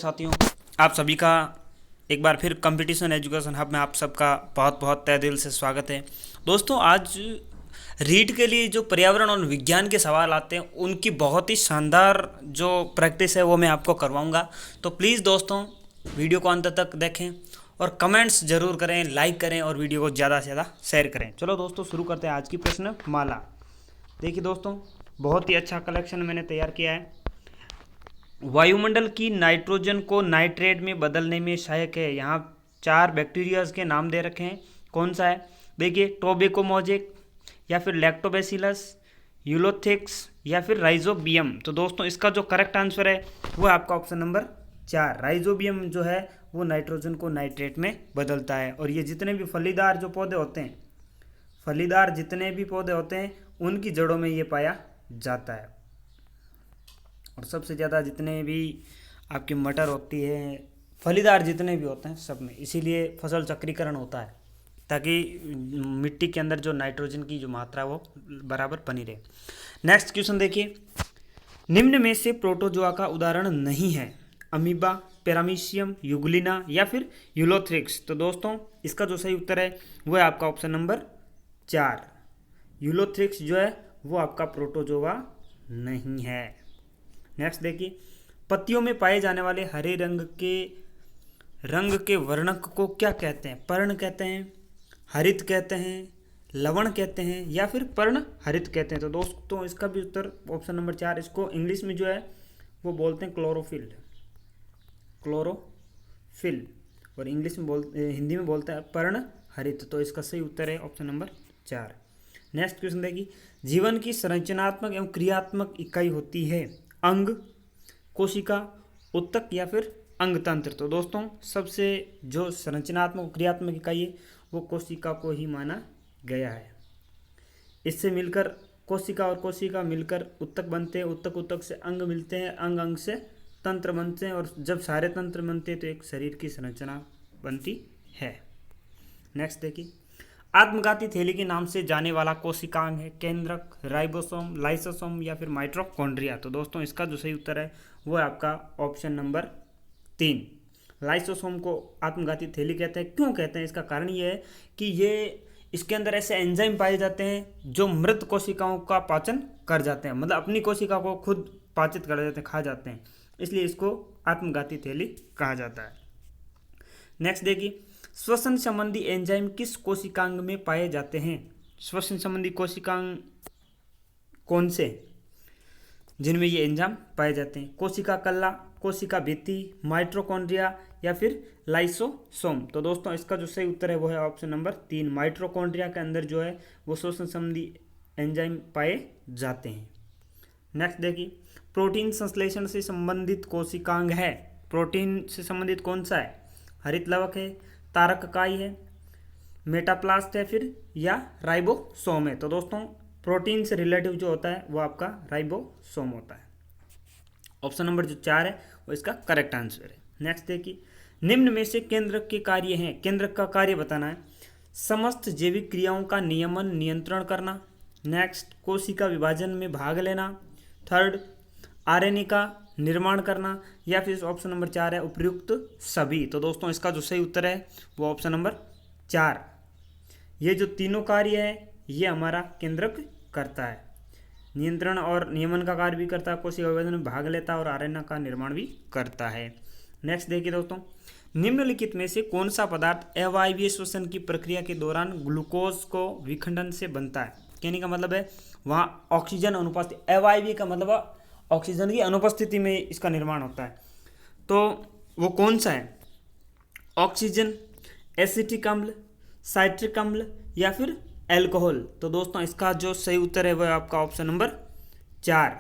साथियों, आप सभी का एक बार फिर कंपटीशन एजुकेशन हब में आप सबका बहुत बहुत तहे दिल से स्वागत है। दोस्तों, आज रीट के लिए जो पर्यावरण और विज्ञान के सवाल आते हैं उनकी बहुत ही शानदार जो प्रैक्टिस है वो मैं आपको करवाऊंगा। तो प्लीज़ दोस्तों, वीडियो को अंत तक देखें और कमेंट्स जरूर करें, लाइक करें और वीडियो को ज़्यादा से ज़्यादा शेयर करें। चलो दोस्तों, शुरू करते हैं आज की प्रश्न माला। देखिए दोस्तों, बहुत ही अच्छा कलेक्शन मैंने तैयार किया है। वायुमंडल की नाइट्रोजन को नाइट्रेट में बदलने में सहायक है। यहाँ 4 बैक्टीरियाज के नाम दे रखे हैं। कौन सा है? देखिए, टोबैको मोजेक या फिर लैक्टोबैसिलस, यूलोथिक्स या फिर राइजोबियम। तो दोस्तों, इसका जो करेक्ट आंसर है वो है आपका ऑप्शन नंबर 4। राइजोबियम जो है वो नाइट्रोजन को नाइट्रेट में बदलता है। और ये जितने भी फलीदार जो पौधे होते हैं, फलीदार जितने भी पौधे होते हैं उनकी जड़ों में ये पाया जाता है। और सबसे ज़्यादा जितने भी आपकी मटर होती है, फलीदार जितने भी होते हैं सब में, इसीलिए फसल चक्रीकरण होता है ताकि मिट्टी के अंदर जो नाइट्रोजन की जो मात्रा वो बराबर बनी रहे। नेक्स्ट क्वेश्चन देखिए, निम्न में से प्रोटोजोआ का उदाहरण नहीं है। अमीबा, पैरामीशियम, यूग्लिना या फिर यूलोथ्रिक्स। तो दोस्तों, इसका जो सही उत्तर है वो है आपका ऑप्शन नंबर 4। यूलोथ्रिक्स जो है वो आपका प्रोटोजोआ नहीं है। नेक्स्ट देखिए, पत्तियों में पाए जाने वाले हरे रंग के वर्णक को क्या कहते हैं? पर्ण कहते हैं, हरित कहते हैं, लवण कहते हैं या फिर पर्ण हरित कहते हैं। तो दोस्तों, इसका भी उत्तर ऑप्शन नंबर 4। इसको इंग्लिश में जो है वो बोलते हैं क्लोरोफिल, क्लोरोफिल, और इंग्लिश में हिंदी में बोलते हैं पर्ण हरित। तो इसका सही उत्तर है ऑप्शन नंबर 4। नेक्स्ट क्वेश्चन देखिए, जीवन की संरचनात्मक एवं क्रियात्मक इकाई होती है अंग, कोशिका, उत्तक या फिर अंग तंत्र। तो दोस्तों, सबसे जो संरचनात्मक क्रियात्मक इकाई है वो कोशिका को ही माना गया है। इससे मिलकर कोशिका और कोशिका मिलकर उत्तक बनते हैं, उत्तक से अंग मिलते हैं, अंग से तंत्र बनते हैं, और जब सारे तंत्र बनते हैं तो एक शरीर की संरचना बनती है। नेक्स्ट देखिए, आत्मघाती थैली के नाम से जाने वाला कोशिकांग है केंद्रक, राइबोसोम, लाइसोसोम या फिर माइटोकॉन्ड्रिया। तो दोस्तों, इसका जो सही उत्तर है वो है आपका ऑप्शन नंबर 3। लाइसोसोम को आत्मघाती थैली कहते हैं। क्यों कहते हैं? इसका कारण ये है कि ये इसके अंदर ऐसे एंजाइम पाए जाते हैं जो मृत कोशिकाओं का पाचन कर जाते हैं, मतलब अपनी कोशिका को खुद पाचित कर जाते हैं, खा जाते हैं, इसलिए इसको आत्मघाती थैली कहा जाता है। नेक्स्ट देखिए, श्वसन संबंधी एंजाइम किस कोशिकांग में पाए जाते हैं? श्वसन संबंधी कोशिकांग कौन से जिनमें ये एंजाइम पाए जाते हैं? कोशिका कल्ला, कोशिका भित्ति, माइटोकॉन्ड्रिया या फिर लाइसोसोम। तो दोस्तों, इसका जो सही उत्तर है वो है ऑप्शन नंबर 3। माइटोकॉन्ड्रिया के अंदर जो है वो श्वसन संबंधी एंजाइम पाए जाते हैं। नेक्स्ट देखिए, प्रोटीन संश्लेषण से संबंधित कोशिकांग है। प्रोटीन से संबंधित कौन सा है? हरित लवक है, तारककाई है, मेटाप्लास्ट है फिर या राइबोसोम है। तो दोस्तों, प्रोटीन से रिलेटिव जो होता है वो आपका राइबोसोम होता है। ऑप्शन नंबर जो 4 है वो इसका करेक्ट आंसर है। नेक्स्ट देखिए, निम्न में से केंद्रक के कार्य हैं। केंद्रक का कार्य बताना है। समस्त जैविक क्रियाओं का नियमन नियंत्रण करना। नेक्स्ट, कोशिका विभाजन में भाग लेना। थर्ड, आरएनए का निर्माण करना, या फिर ऑप्शन नंबर 4 है उपयुक्त सभी। तो दोस्तों, इसका जो सही उत्तर है वो ऑप्शन नंबर 4। ये जो तीनों कार्य है ये हमारा केंद्रक करता है। नियंत्रण और नियमन का कार्य भी करता है, कोशिका विभाजन में भाग लेता है और आरएनए का निर्माण भी करता है। नेक्स्ट देखिए दोस्तों, निम्नलिखित में से कौन सा पदार्थ अवायवीय श्वसन की प्रक्रिया के दौरान ग्लूकोज को विखंडन से बनता है? कहने का मतलब है वहाँ ऑक्सीजन अनुपस्थित, अवायवीय का मतलब ऑक्सीजन की अनुपस्थिति में इसका निर्माण होता है। तो वो कौन सा है? ऑक्सीजन, एसिटिक अम्ल, साइट्रिक अम्ल या फिर एल्कोहल। तो दोस्तों, इसका जो सही उत्तर है वो है आपका ऑप्शन नंबर 4।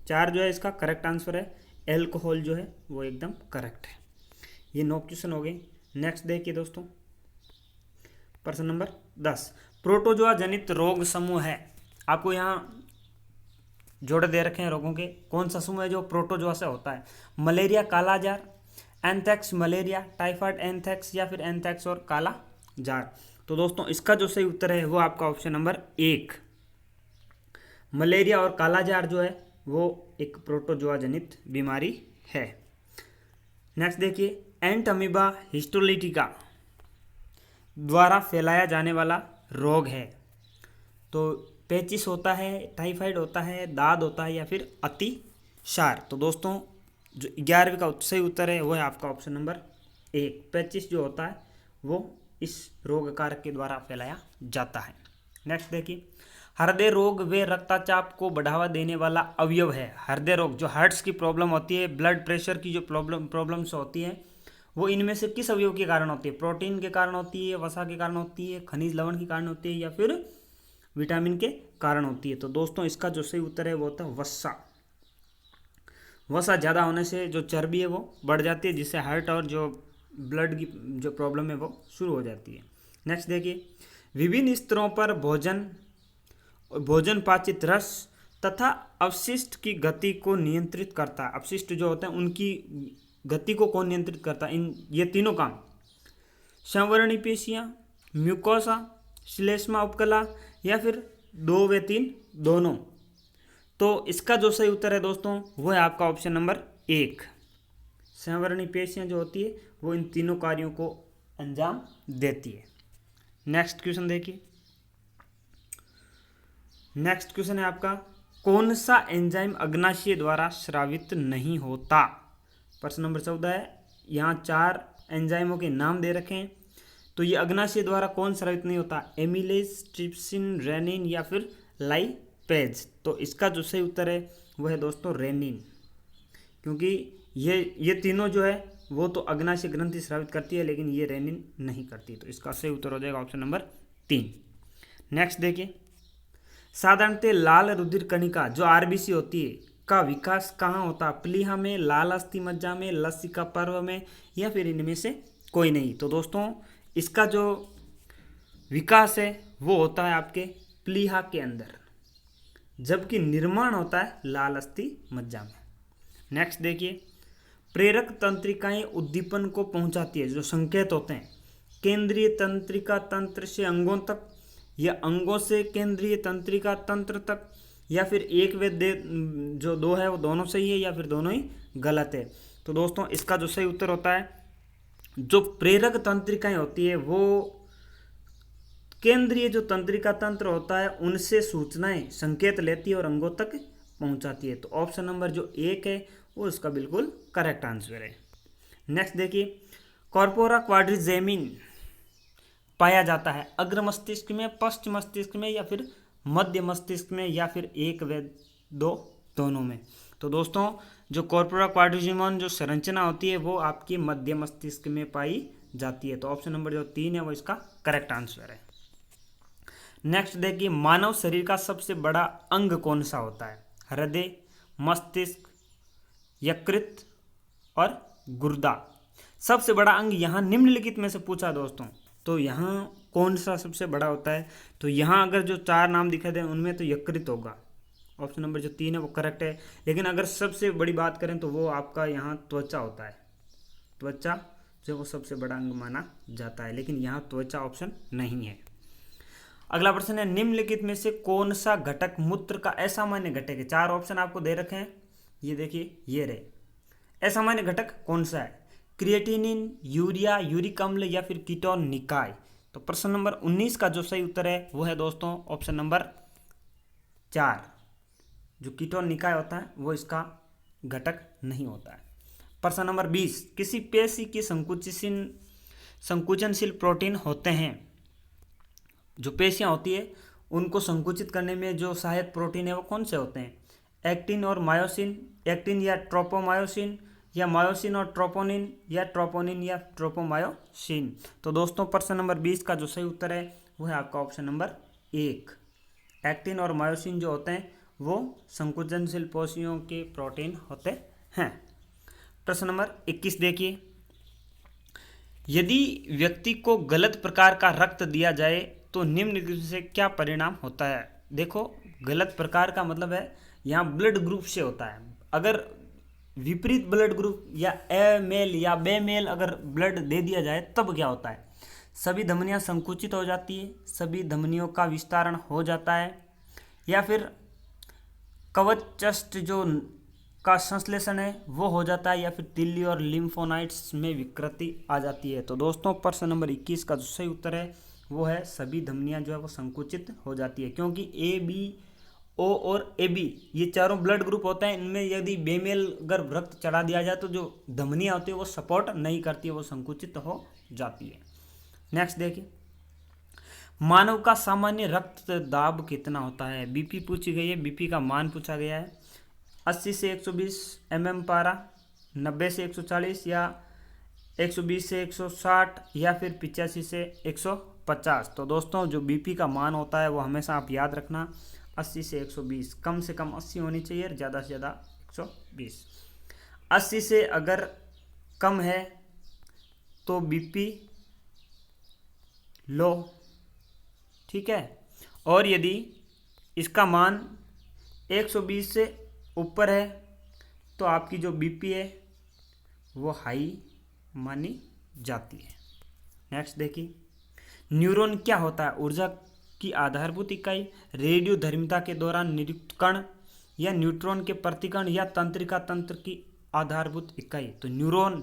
4 जो है इसका करेक्ट आंसर है। एल्कोहल जो है वो एकदम करेक्ट है। ये 9 क्वेश्चन हो गए। नेक्स्ट देखिए दोस्तों, प्रश्न नंबर 10। प्रोटोजोआ जनित रोग समूह है। आपको यहाँ जोड़े दे रखे हैं रोगों के। कौन सा समूह है जो प्रोटोजोआ से होता है? मलेरिया, काला jar, anthrax malaria, typhoid anthrax या फिर एंथ्रेक्स और काला जार। तो दोस्तों, इसका जो सही उत्तर है वो आपका ऑप्शन नंबर 1। मलेरिया और काला जार जो है वो एक प्रोटोजोआ जनित बीमारी है। नेक्स्ट देखिए, एंट अमीबा हिस्टोलिटिका द्वारा फैलाया जाने वाला रोग है। तो पेचिस होता है, टाइफाइड होता है, दाद होता है, या फिर अतिसार। तो दोस्तों जो 11वीं का सही उत्तर है वो है आपका ऑप्शन नंबर 1। पेचिस जो होता है वो इस रोग कारक के द्वारा फैलाया जाता है। नेक्स्ट देखिए, हृदय रोग व रक्तचाप को बढ़ावा देने वाला अवयव है। हृदय रोग जो हार्ट्स की प्रॉब्लम होती है, ब्लड प्रेशर की जो प्रॉब्लम्स होती है, वो इनमें से किस अवयव के कारण होती है? प्रोटीन के कारण होती है, वसा के कारण होती है, खनिज लवण के कारण होती है, या फिर विटामिन के कारण होती है? तो दोस्तों इसका जो सही उत्तर है वो होता है वसा। वसा ज़्यादा होने से जो चर्बी है वो बढ़ जाती है, जिससे हार्ट और जो ब्लड की जो प्रॉब्लम है वो शुरू हो जाती है। नेक्स्ट देखिए, विभिन्न स्तरों पर भोजन पाचित रस तथा अवशिष्ट की गति को नियंत्रित करता है। अवशिष्ट जो होते हैं उनकी गति को कौन नियंत्रित करता है? ये तीनों काम, संवरणीय पेशियाँ, म्यूकोसा, श्लेष्मा उपकला, या फिर 2 व 3 दोनों। तो इसका जो सही उत्तर है दोस्तों वो है आपका ऑप्शन नंबर 1। संवरणीय पेशियाँ जो होती है वो इन तीनों कार्यों को अंजाम देती है। नेक्स्ट क्वेश्चन देखिए, नेक्स्ट क्वेश्चन है आपका, कौन सा एंजाइम अग्नाशय द्वारा स्रावित नहीं होता? प्रश्न नंबर 14 है। यहाँ 4 एंजाइमों के नाम दे रखे हैं, तो ये अग्नाशय द्वारा कौन स्रावित नहीं होता? एमिलेज, ट्रिप्सिन, रेनिन, या फिर लाइपेज। तो इसका जो सही उत्तर है वो है दोस्तों रेनिन, क्योंकि ये तीनों जो है वो तो अग्नाशय ग्रंथि स्रावित करती है, लेकिन ये रेनिन नहीं करती। तो इसका सही उत्तर हो जाएगा ऑप्शन नंबर 3। नेक्स्ट देखिए, साधारणतः लाल रुधिर कणिका जो आरबीसी होती है का विकास कहाँ होता है? प्लीहा में, लाल अस्थि मज्जा में, लसिका पर्व में, या फिर इनमें से कोई नहीं? तो दोस्तों इसका जो विकास है वो होता है आपके प्लीहा के अंदर, जबकि निर्माण होता है लाल अस्थि मज्जा में। नेक्स्ट देखिए, प्रेरक तंत्रिकाएं उद्दीपन को पहुंचाती है, जो संकेत होते हैं, केंद्रीय तंत्रिका तंत्र से अंगों तक, या अंगों से केंद्रीय तंत्रिका तंत्र तक, या फिर एक व जो 2 है वो दोनों सही है, या फिर दोनों ही गलत है? तो दोस्तों इसका जो सही उत्तर होता है, जो प्रेरक तंत्रिकाएं होती है वो केंद्रीय जो तंत्रिका तंत्र होता है उनसे सूचनाएं, संकेत लेती है और अंगों तक पहुंचाती है। तो ऑप्शन नंबर जो 1 है वो इसका बिल्कुल करेक्ट आंसर है। नेक्स्ट देखिए, कॉर्पोरा क्वाड्रिजेमिन पाया जाता है अग्र मस्तिष्क में, पश्च मस्तिष्क में, या फिर मध्य मस्तिष्क में, या फिर 1 व 2 दोनों में? तो दोस्तों जो कॉर्पोरा क्वाड्रिजेमिन जो संरचना होती है वो आपकी मध्य मस्तिष्क में पाई जाती है। तो ऑप्शन नंबर जो 3 है वो इसका करेक्ट आंसर है। नेक्स्ट देखिए, मानव शरीर का सबसे बड़ा अंग कौन सा होता है? हृदय, मस्तिष्क, यकृत और गुर्दा। सबसे बड़ा अंग यहाँ निम्नलिखित में से पूछा दोस्तों, तो यहाँ कौन सा सबसे बड़ा होता है? तो यहाँ अगर जो 4 नाम दिखाई दे उनमें तो यकृत होगा, ऑप्शन नंबर जो 3 है वो करेक्ट है। लेकिन अगर सबसे बड़ी बात करें तो वो आपका यहाँ त्वचा होता है, त्वचा जो वो सबसे बड़ा अंग माना जाता है, लेकिन यहाँ त्वचा ऑप्शन नहीं है। अगला प्रश्न है, निम्नलिखित में से कौन सा घटक मूत्र का असामान्य घटक है? 4 ऑप्शन आपको दे रखे हैं, ये देखिए ये रहे। असामान्य घटक कौन सा है? क्रिएटिनिन, यूरिया, यूरिक अम्ल, या फिर कीटोन निकाय? तो प्रश्न नंबर 19 का जो सही उत्तर है वो है दोस्तों ऑप्शन नंबर 4। जो कीटोन निकाय होता है वो इसका घटक नहीं होता है। प्रश्न नंबर 20, किसी पेशी की संकुचनशील प्रोटीन होते हैं। जो पेशियां होती है उनको संकुचित करने में जो सहायक प्रोटीन है वो कौन से होते हैं? एक्टिन और मायोसिन, एक्टिन या ट्रोपोमायोसिन, या मायोसिन और ट्रोपोनिन, या ट्रोपोनिन या ट्रोपोमायोसिन? तो दोस्तों प्रश्न नंबर 20 का जो सही उत्तर है वो है आपका ऑप्शन नंबर 1। एक्टिन और मायोसिन जो होते हैं वो संकुचनशील पेशियों के प्रोटीन होते हैं। प्रश्न नंबर 21 देखिए, यदि व्यक्ति को गलत प्रकार का रक्त दिया जाए तो निम्नलिखित से क्या परिणाम होता है? देखो गलत प्रकार का मतलब है यहाँ ब्लड ग्रुप से होता है। अगर विपरीत ब्लड ग्रुप या ए मेल या बे मेल अगर ब्लड दे दिया जाए तब क्या होता है? सभी धमनियाँ संकुचित हो जाती है, सभी धमनियों का विस्तारण हो जाता है, या फिर का संश्लेषण है वो हो जाता है, या फिर तिल्ली और लिम्फोनाइट्स में विकृति आ जाती है। तो दोस्तों प्रश्न नंबर 21 का जो सही उत्तर है वो है सभी धमनियां जो है वो संकुचित हो जाती है, क्योंकि ए बी ओ और ए बी ये चारों ब्लड ग्रुप होते हैं, इनमें यदि बेमेल अगर रक्त चढ़ा दिया जाए तो जो धमनियां होती है वो सपोर्ट नहीं करती है, वो संकुचित हो जाती है। नेक्स्ट देखिए, मानव का सामान्य रक्त दाब कितना होता है? बीपी पूछी गई है, बीपी का मान पूछा गया है। 80 से 120 mm पारा, 90 से 140 या 120 से 160 या फिर 85 से 150। तो दोस्तों जो बीपी का मान होता है वो हमेशा आप याद रखना 80 से 120, कम से कम 80 होनी चाहिए और ज़्यादा से ज़्यादा 120। 80 से अगर कम है तो बीपी लो, ठीक है, और यदि इसका मान 120 से ऊपर है तो आपकी जो बीपी है वो हाई मानी जाती है। नेक्स्ट देखिए, न्यूरॉन क्या होता है? ऊर्जा की आधारभूत इकाई, रेडियोधर्मिता के दौरान नियुक्त कण या न्यूट्रॉन के प्रतिकण या तंत्रिका तंत्र की आधारभूत इकाई। तो न्यूरॉन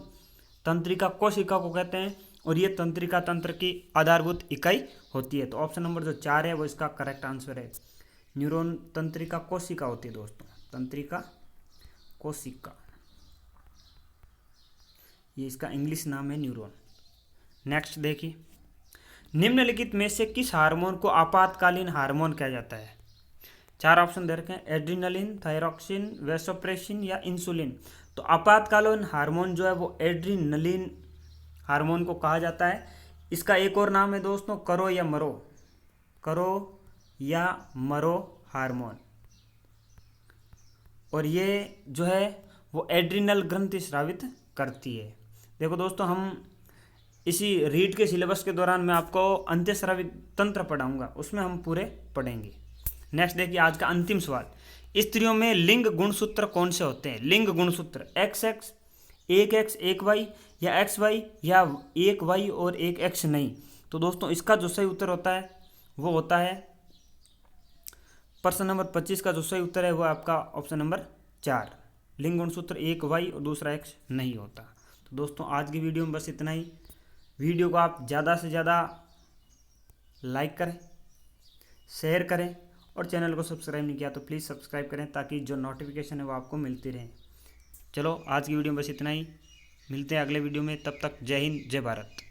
तंत्रिका कोशिका को कहते हैं और ये तंत्रिका तंत्र की आधारभूत इकाई होती है। तो ऑप्शन नंबर जो 4 है वो इसका करेक्ट आंसर है। न्यूरॉन तंत्रिका कोशिका होती है दोस्तों, तंत्रिका कोशिका, ये इसका इंग्लिश नाम है न्यूरॉन। नेक्स्ट देखिए, निम्नलिखित में से किस हार्मोन को आपातकालीन हार्मोन कहा जाता है? 4 ऑप्शन दे रखे हैं, एड्रीनलिन, थायरॉक्सिन, वेसोप्रेसिन या इंसुलिन। तो आपातकालीन हार्मोन जो है वो एड्रीनलिन हार्मोन को कहा जाता है। इसका एक और नाम है दोस्तों करो या मरो, करो या मरो हार्मोन, और ये जो है वो एड्रिनल ग्रंथि स्रावित करती है। देखो दोस्तों, हम इसी रीड के सिलेबस के दौरान मैं आपको अंत्यस्रावी तंत्र पढ़ाऊंगा, उसमें हम पूरे पढ़ेंगे। नेक्स्ट देखिए, आज का अंतिम सवाल, स्त्रियों में लिंग गुणसूत्र कौन से होते हैं? लिंग गुणसूत्र XX, 1X 1Y या XY या 1Y और 1X नहीं। तो दोस्तों इसका जो सही उत्तर होता है वो होता है प्रश्न नंबर 25 का जो सही उत्तर है वो आपका ऑप्शन नंबर 4, लिंग गुणसूत्र 1Y और दूसरा X नहीं होता। तो दोस्तों आज की वीडियो में बस इतना ही। वीडियो को आप ज़्यादा से ज़्यादा लाइक करें, शेयर करें और चैनल को सब्सक्राइब नहीं किया तो प्लीज़ सब्सक्राइब करें ताकि जो नोटिफिकेशन है वो आपको मिलती रहे। चलो आज की वीडियो में बस इतना ही, मिलते हैं अगले वीडियो में, तब तक जय हिंद जय भारत।